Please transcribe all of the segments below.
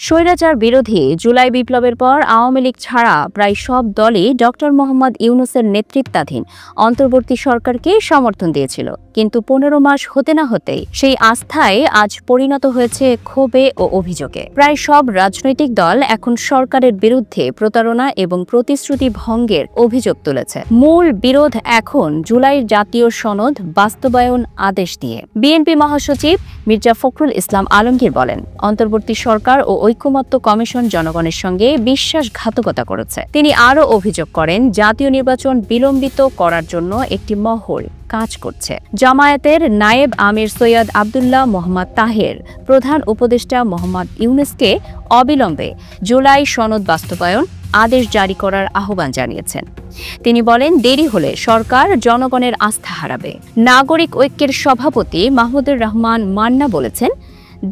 স্বৈরাচার বিরোধী জুলাই বিপ্লবের পর আওয়ামী লীগ ছাড়া প্রায় সব দলই ডক্টর মোহাম্মদ ইউনূসের নেতৃত্বাধীন অন্তর্বর্তী সরকারকে সমর্থন দিয়েছিল। কিন্তু ১৫ মাস হতে না হতেই সেই আস্থায় আজ পরিণত হয়েছে ক্ষোভে ও অভিযোগে। প্রায় সব রাজনৈতিক দল এখন সরকারের বিরুদ্ধে প্রতারণা এবং প্রতিশ্রুতি ভঙ্গের অভিযোগ তুলেছে। মূল বিরোধ এখন জুলাইয়ের জাতীয় সনদ বাস্তবায়ন আদেশ নিয়ে। বিএনপি মহাসচিব মির্জা ফখরুল ইসলাম আলমগীর বলেন, অন্তর্বর্তী সরকার ও ঐক্যমত্য কমিশন জনগণের সঙ্গে বিশ্বাসঘাতকতা করেছে। তিনি আরও অভিযোগ করেন, জাতীয় নির্বাচন বিলম্বিত করার জন্য একটি মহল কাজ করছে। জামায়াতের নায়েব আমির সৈয়দ আব্দুল্লাহ মোহাম্মদ তাহের প্রধান উপদেষ্টা মোহাম্মদ ইউনূসকে অবিলম্বে জুলাই সনদ বাস্তবায়ন আদেশ জারি করার আহ্বান জানিয়েছেন। তিনি বলেন, দেরি হলে সরকার জনগণের আস্থা হারাবে। নাগরিক ঐক্যের সভাপতি মাহমুদুর রহমান মান্না বলেছেন,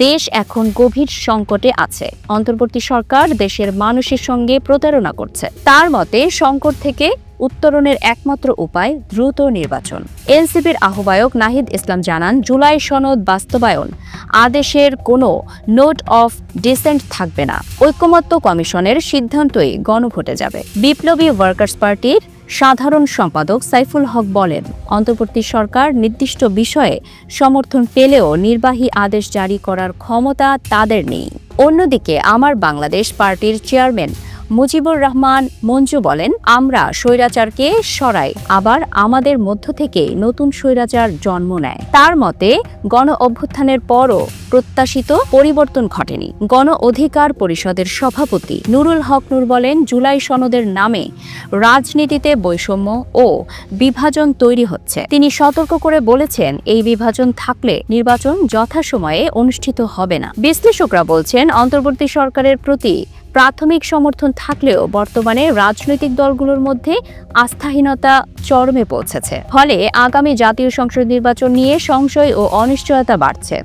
দেশ এখন গভীর সংকটে আছে। অন্তর্বর্তী সরকার দেশের মানুষের সঙ্গে প্রতারণা করছে। তার মতে, সংকট থেকে উত্তরণের একমাত্র উপায় দ্রুত নির্বাচন। এনসিপির আহ্বায়ক নাহিদ ইসলাম জানান, জুলাই সনদ বাস্তবায়ন আদেশের কোনো নোট অফ ডিসেন্ট থাকবে না। ঐক্যমত্য কমিশনের সিদ্ধান্তই গণভোটে যাবে। বিপ্লবী ওয়ার্কার্স পার্টির সাধারণ সম্পাদক সাইফুল হক বলেন, অন্তর্বর্তী সরকার নির্দিষ্ট বিষয়ে সমর্থন পেলেও নির্বাহী আদেশ জারি করার ক্ষমতা তাদের নেই। অন্যদিকে আমার বাংলাদেশ পার্টির চেয়ারম্যান মুজিবুর রহমান মঞ্জু বলেন, আমরা স্বৈরাচারকে সরাই, আবার আমাদের মধ্য থেকে নতুন স্বৈরাচার জন্ম নেয়। তার মতে, গণ অভ্যুত্থানের পরও প্রত্যাশিত পরিবর্তন ঘটেনি। গণ অধিকার পরিষদের সভাপতি নুরুল হক নূর বলেন, জুলাই সনদের নামে রাজনীতিতে বৈষম্য ও বিভাজন তৈরি হচ্ছে। তিনি সতর্ক করে বলেছেন, এই বিভাজন থাকলে নির্বাচন যথাসময়ে অনুষ্ঠিত হবে না। বিশ্লেষকরা বলছেন, অন্তর্বর্তী সরকারের প্রতি প্রাথমিক সমর্থন থাকলেও বর্তমানে রাজনৈতিক দলগুলোর মধ্যে আস্থাহীনতা চরমে পৌঁছেছে। ফলে আগামী জাতীয় সংসদ নির্বাচন নিয়ে সংশয় ও অনিশ্চয়তা বাড়ছে।